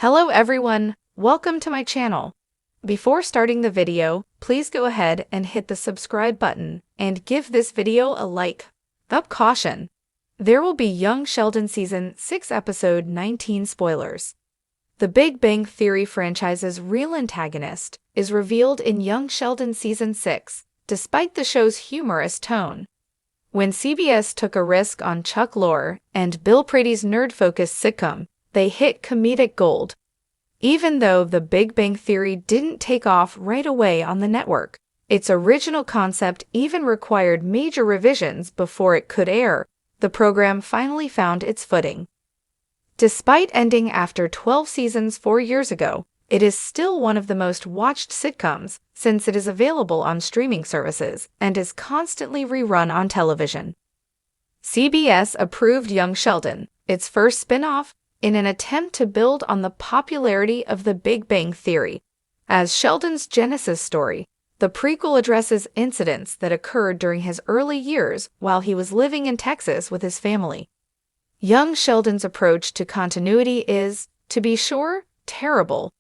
Hello everyone, welcome to my channel. Before starting the video, please go ahead and hit the subscribe button and give this video a like. Up caution! There will be Young Sheldon Season 6 Episode 19 spoilers. The Big Bang Theory franchise's real antagonist is revealed in Young Sheldon Season 6, despite the show's humorous tone. When CBS took a risk on Chuck Lorre and Bill Prade's nerd-focused sitcom, they hit comedic gold. Even though The Big Bang Theory didn't take off right away on the network, its original concept even required major revisions before it could air. The program finally found its footing. Despite ending after 12 seasons 4 years ago, it is still one of the most watched sitcoms since it is available on streaming services and is constantly rerun on television. CBS approved Young Sheldon, its first spin-off, in an attempt to build on the popularity of The Big Bang Theory. As Sheldon's genesis story, the prequel addresses incidents that occurred during his early years while he was living in Texas with his family. Young Sheldon's approach to continuity is, to be sure, terrible.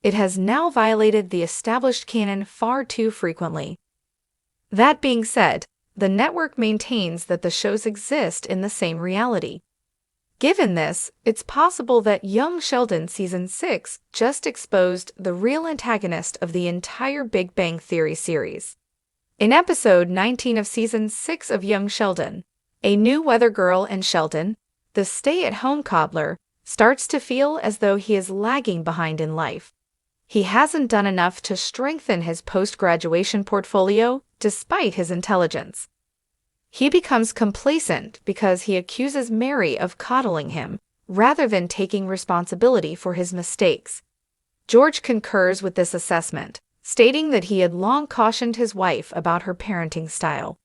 It has now violated the established canon far too frequently. That being said, the network maintains that the shows exist in the same reality. Given this, it's possible that Young Sheldon Season 6 just exposed the real antagonist of the entire Big Bang Theory series. In Episode 19 of Season 6 of Young Sheldon, a new weather girl and Sheldon, the stay-at-home cobbler, starts to feel as though he is lagging behind in life. He hasn't done enough to strengthen his post-graduation portfolio despite his intelligence. He becomes complacent because he accuses Mary of coddling him, rather than taking responsibility for his mistakes. George concurs with this assessment, stating that he had long cautioned his wife about her parenting style.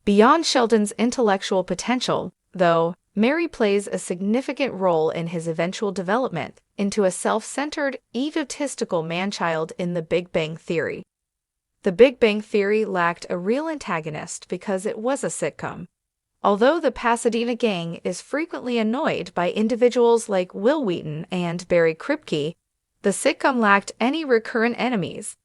Beyond Sheldon's intellectual potential, though, Mary plays a significant role in his eventual development into a self-centered, egotistical man-child in The Big Bang Theory. The Big Bang Theory lacked a real antagonist because it was a sitcom. Although the Pasadena gang is frequently annoyed by individuals like Will Wheaton and Barry Kripke, the sitcom lacked any recurrent enemies.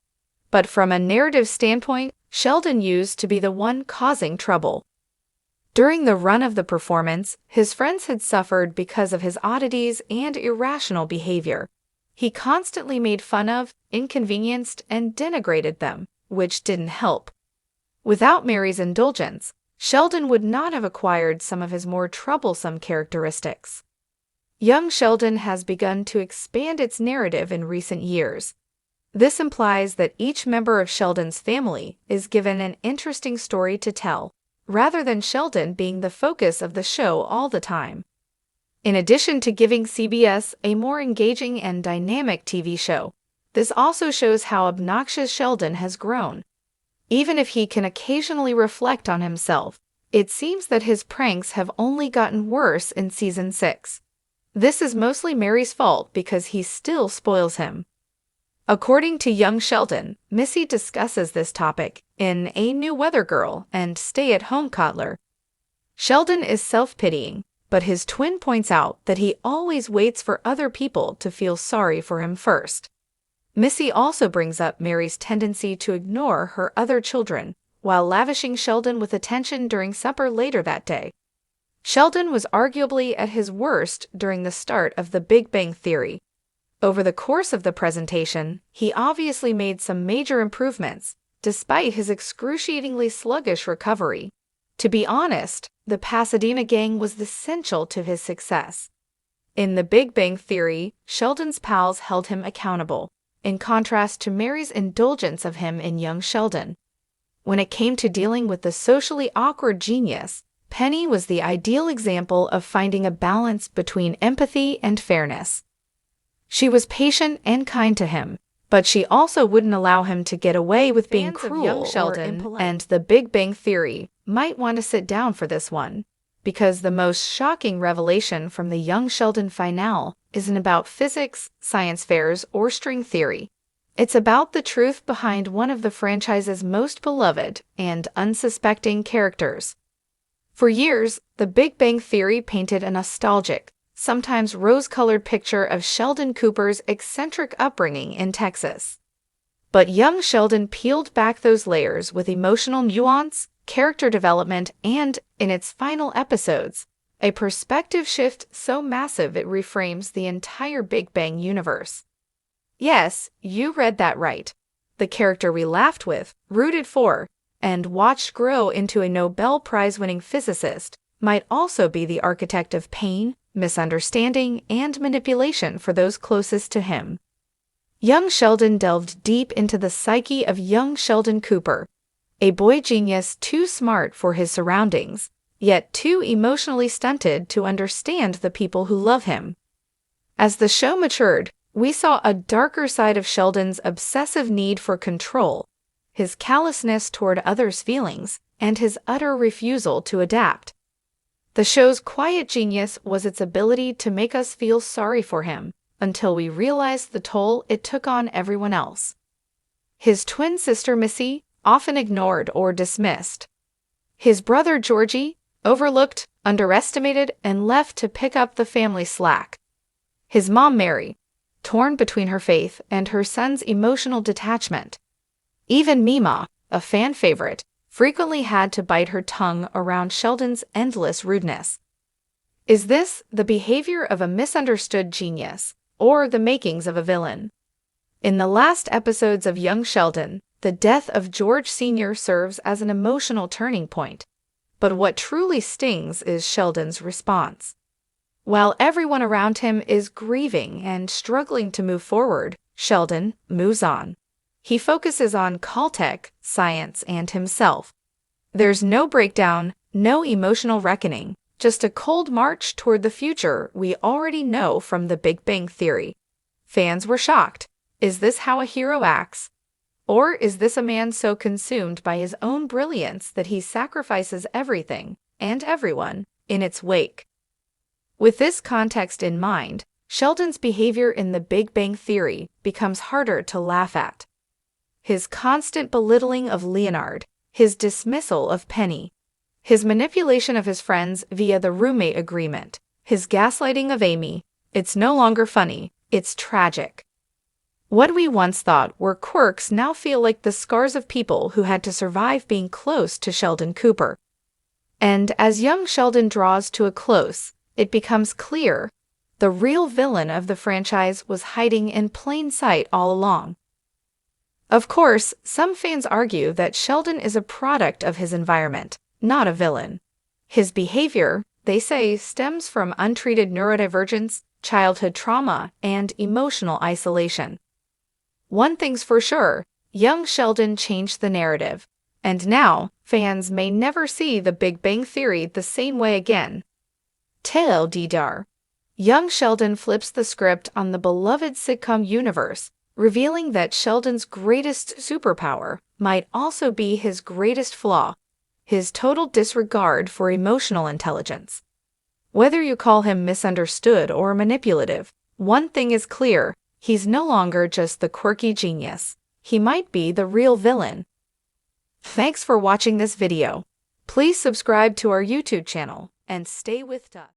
But from a narrative standpoint, Sheldon used to be the one causing trouble. During the run of the performance, his friends had suffered because of his oddities and irrational behavior. He constantly made fun of, inconvenienced, and denigrated them, which didn't help. Without Mary's indulgence, Sheldon would not have acquired some of his more troublesome characteristics. Young Sheldon has begun to expand its narrative in recent years. This implies that each member of Sheldon's family is given an interesting story to tell, rather than Sheldon being the focus of the show all the time. In addition to giving CBS a more engaging and dynamic TV show, this also shows how obnoxious Sheldon has grown. Even if he can occasionally reflect on himself, it seems that his pranks have only gotten worse in Season 6. This is mostly Mary's fault because he still spoils him. According to Young Sheldon, Missy discusses this topic in A New Weather Girl and Stay-at-Home Coddler. Sheldon is self-pitying, but his twin points out that he always waits for other people to feel sorry for him first. Missy also brings up Mary's tendency to ignore her other children while lavishing Sheldon with attention during supper later that day. Sheldon was arguably at his worst during the start of The Big Bang Theory. Over the course of the presentation, he obviously made some major improvements, despite his excruciatingly sluggish recovery. To be honest, the Pasadena gang was essential to his success. In The Big Bang Theory, Sheldon's pals held him accountable, in contrast to Mary's indulgence of him in Young Sheldon. When it came to dealing with the socially awkward genius, Penny was the ideal example of finding a balance between empathy and fairness. She was patient and kind to him, but she also wouldn't allow him to get away with being cruel. Young Sheldon and The Big Bang Theory might want to sit down for this one, because the most shocking revelation from the Young Sheldon finale isn't about physics, science fairs, or string theory. It's about the truth behind one of the franchise's most beloved and unsuspecting characters. For years, The Big Bang Theory painted a nostalgic, sometimes rose-colored picture of Sheldon Cooper's eccentric upbringing in Texas. But young Sheldon peeled back those layers with emotional nuance, character development, and, in its final episodes, a perspective shift so massive it reframes the entire Big Bang universe. Yes, you read that right. The character we laughed with, rooted for, and watched grow into a Nobel Prize-winning physicist might also be the architect of pain, misunderstanding, and manipulation for those closest to him. Young Sheldon delved deep into the psyche of young Sheldon Cooper, a boy genius too smart for his surroundings, yet too emotionally stunted to understand the people who love him. As the show matured, we saw a darker side of Sheldon's obsessive need for control, his callousness toward others' feelings, and his utter refusal to adapt. The show's quiet genius was its ability to make us feel sorry for him, until we realized the toll it took on everyone else. His twin sister Missy, often ignored or dismissed. His brother Georgie, overlooked, underestimated, and left to pick up the family slack. His mom Mary, torn between her faith and her son's emotional detachment. Even Mima, a fan favorite, frequently had to bite her tongue around Sheldon's endless rudeness. Is this the behavior of a misunderstood genius, or the makings of a villain? In the last episodes of Young Sheldon, the death of George Sr. serves as an emotional turning point. But what truly stings is Sheldon's response. While everyone around him is grieving and struggling to move forward, Sheldon moves on. He focuses on Caltech, science, and himself. There's no breakdown, no emotional reckoning, just a cold march toward the future we already know from the Big Bang Theory. Fans were shocked. Is this how a hero acts? Or is this a man so consumed by his own brilliance that he sacrifices everything, and everyone, in its wake? With this context in mind, Sheldon's behavior in the Big Bang Theory becomes harder to laugh at. His constant belittling of Leonard, his dismissal of Penny, his manipulation of his friends via the roommate agreement, his gaslighting of Amy, it's no longer funny, it's tragic. What we once thought were quirks now feel like the scars of people who had to survive being close to Sheldon Cooper. And as young Sheldon draws to a close, it becomes clear the real villain of the franchise was hiding in plain sight all along. Of course, some fans argue that Sheldon is a product of his environment, not a villain. His behavior, they say, stems from untreated neurodivergence, childhood trauma, and emotional isolation. One thing's for sure, young Sheldon changed the narrative, and now fans may never see the Big Bang Theory the same way again. Tel Didar. Young Sheldon flips the script on the beloved sitcom universe, revealing that Sheldon's greatest superpower might also be his greatest flaw, his total disregard for emotional intelligence. Whether you call him misunderstood or manipulative, one thing is clear, he's no longer just the quirky genius. He might be the real villain. Thanks for watching this video. Please subscribe to our YouTube channel and stay with us.